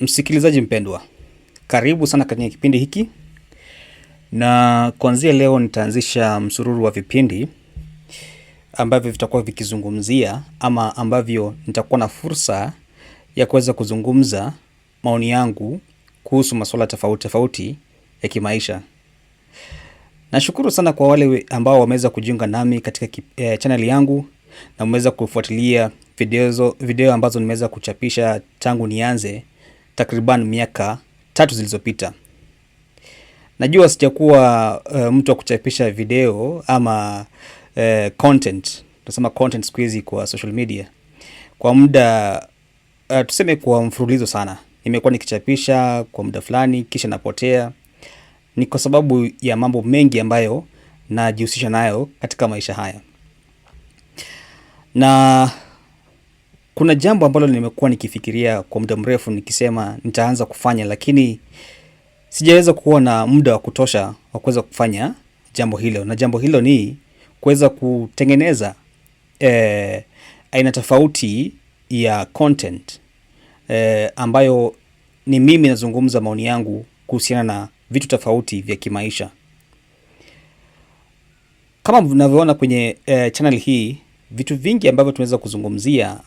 Msikilizaji mpendwa, karibu sana katika kipindi hiki, na kuanzia leo nitaanzisha msururu wa vipindi ambavyo vitakuwa vikizungumzia ama ambavyo nitakuwa na fursa ya kuweza kuzungumza maoni yangu kuhusu masuala tofauti tofauti ya kimaisha. Nashukuru sana kwa wale ambao wameweza kujiunga nami katika channel yangu na wameweza kufuatilia video ambazo nimeweza kuchapisha tangu nianze takriban miaka 3 zilizopita. Najua sijakuwa mtu wa kuchapisha video ama content, tunasema content siku hizi kwa social media, kwa muda tuseme kwa mfululizo sana. Nimekuwa nikichapisha kwa muda fulani kisha napotea. Ni kwa sababu ya mambo mengi ambayo najihusisha nayo katika maisha haya. Na kuna jambo ambalo nimekuwa nikifikiria kwa muda mrefu nikisema nitaanza kufanya, lakini sijaweza kuwa na muda wa kutosha wa kuweza kufanya jambo hilo. Na jambo hilo ni kuweza kutengeneza aina tofauti ya content ambayo ni mimi nazungumza maoni yangu kuhusiana na vitu tofauti vya kimaisha. Kama mnavyoona kwenye channel hii, vitu vingi ambavyo tunaweza kuzungumzia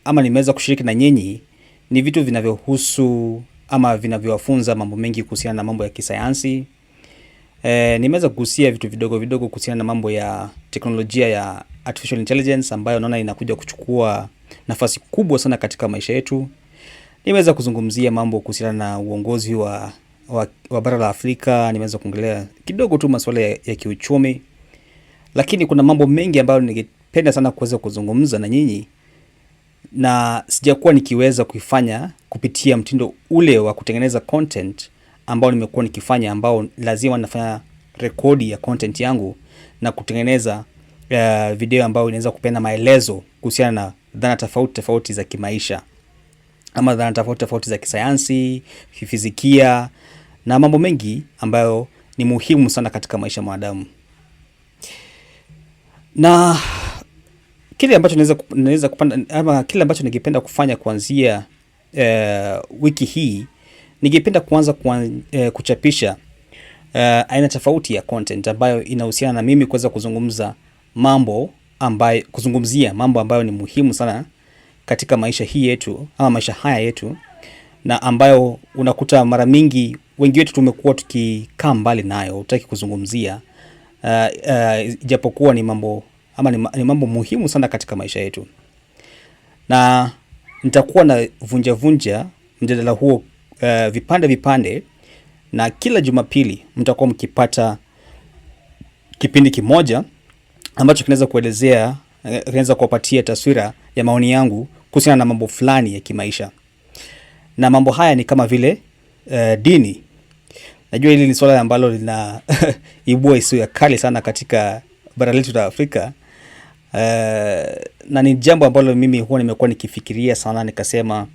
ama nimeweza kushiriki na nyinyi ni vitu vinavyohusu ama vinavyowafunza mambo mengi kuhusiana na mambo ya kisayansi. Nimeweza kugusia vitu vidogo vidogo kuhusiana na mambo ya teknolojia ya artificial intelligence ambayo naona inakuja kuchukua nafasi kubwa sana katika maisha yetu. Nimeweza kuzungumzia mambo kuhusiana na uongozi wa bara la Afrika. Nimeweza kuongelea kidogo tu masuala ya kiuchumi. Lakini kuna mambo mengi ambayo ningependa sana kuweza kuzungumza na nyinyi, na sijakuwa nikiweza kuifanya kupitia mtindo ule wa kutengeneza content ambao nimekuwa nikifanya, ambao lazima nafanya rekodi ya content yangu na kutengeneza video ambayo inaweza kupena maelezo kuhusiana na dhana tofauti tofauti za kimaisha ama dhana tofauti tofauti za kisayansi, fizikia na mambo mengi ambayo ni muhimu sana katika maisha ya mwanadamu. Na kile ambacho naweza kupanda ama kile ambacho ningependa kufanya kuanzia wiki hii, ningependa kuanza kuchapisha aina tofauti ya content ambayo inahusiana na mimi kuweza kuzungumzia mambo ambayo ni muhimu sana katika maisha hii yetu ama maisha haya yetu, na ambayo unakuta mara mingi wengi wetu tumekuwa tukikaa mbali nayo, hutaki kuzungumzia japokuwa ni mambo muhimu sana katika maisha yetu. Na nitakuwa na vunja mjadala huo vipande, na kila Jumapili mtakuwa mkipata kipindi kimoja ambacho kinaweza kuelezea, kinaweza kuwapatia taswira ya maoni yangu kuhusiana na mambo fulani ya kimaisha. Na mambo haya ni kama vile dini. Najua hili ni swala ambalo lina ibua hisia kali sana katika bara letu la Afrika. Na ni jambo ambalo mimi huwa nimekuwa nikifikiria sana, nikasema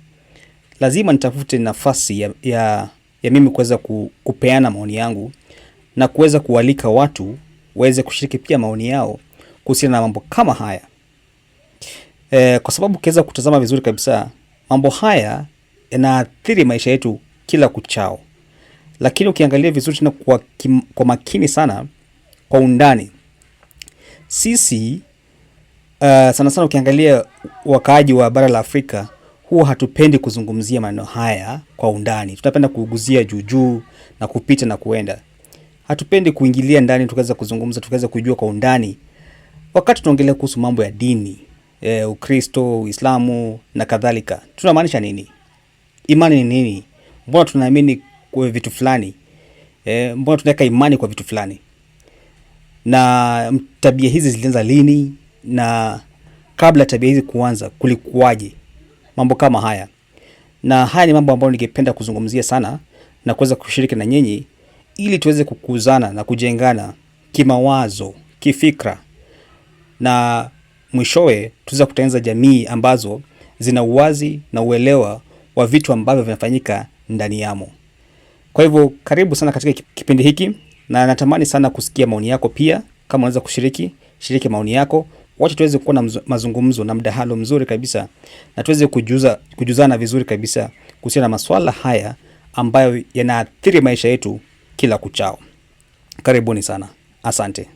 lazima nitafute nafasi ya mimi kuweza kupeana maoni yangu na kuweza kualika watu waweze kushiriki pia maoni yao kuhusiana na mambo kama haya. Kwa sababu ukiweza kutazama vizuri kabisa, mambo haya yanaathiri maisha yetu kila kuchao. Lakini ukiangalia vizuri tena kwa makini sana, kwa undani, sisi sana ukiangalia wakaaji wa bara la Afrika huwa hatupendi kuzungumzia maneno haya kwa undani. Tunapenda kuguzia juu na kupita na kuenda. Hatupendi kuingilia ndani tukaweza kuzungumza, tukaweza kujua kwa undani. Wakati tunaongelea kuhusu mambo ya dini, Ukristo, Uislamu na kadhalika, tunamaanisha nini? Imani ni nini? Mbona tunaamini kwa vitu fulani? Mbona tunaweka imani kwa vitu fulani? Na tabia hizi zilianza lini? Na kabla tabia hizi kuanza kulikuwaje? Mambo kama haya. Na haya ni mambo ambayo ningependa kuzungumzia sana na kuweza kushiriki na nyinyi, ili tuweze kukuzana na kujengana kimawazo, kifikra, na mwishowe tuweze kutengeneza jamii ambazo zina uwazi na uelewa wa vitu ambavyo vinafanyika ndani yamo. Kwa hivyo karibu sana katika kipindi hiki, na natamani sana kusikia maoni yako pia. Kama unaweza shiriki maoni yako, Wacha tuweze kuwa na mazungumzo na mdahalo mzuri kabisa, na tuweze kujuzana vizuri kabisa kuhusiana na masuala haya ambayo yanaathiri maisha yetu kila kuchao. Karibuni sana. Asante.